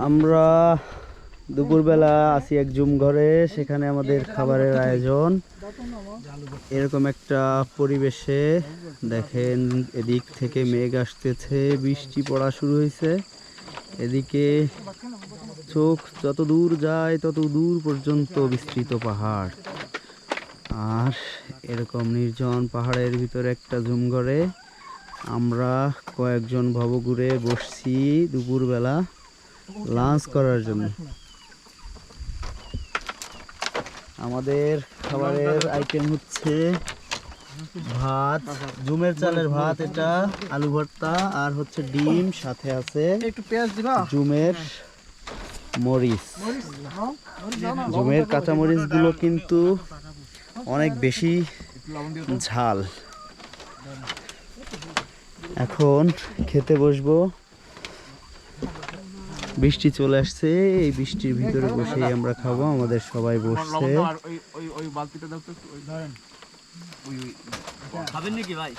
আমরা দুপুরবেলা আছি এক জুম ঘরে, সেখানে আমাদের খাবারের আয়োজন। এরকম একটা পরিবেশে দেখেন, এদিক থেকে মেঘ আসতেছে, বৃষ্টি পড়া শুরু হয়েছে। এদিকে চোখ যত দূর যায় তত দূর পর্যন্ত বিস্তৃত পাহাড়, আর এরকম নির্জন পাহাড়ের ভিতরে একটা জুম ঘরে আমরা কয়েকজন ভবঘুরে বসছি দুপুরবেলা লাঞ্চ করার জন্য। আমাদের খাবারের আইটেম হচ্ছে ভাত, জুমের চালের ভাত, এটা আলু ভর্তা, আর হচ্ছে ডিম, সাথে আছে জুমের মরিচ। জুমের কাঁচা মরিচগুলো কিন্তু অনেক বেশি ঝাল। এখন খেতে বসবো। বৃষ্টি চলে আসছে, এই বৃষ্টির ভিতরে বসে আমরা খাবো। আমাদের সবাই বসছে। খাবেন নাকি ভাই?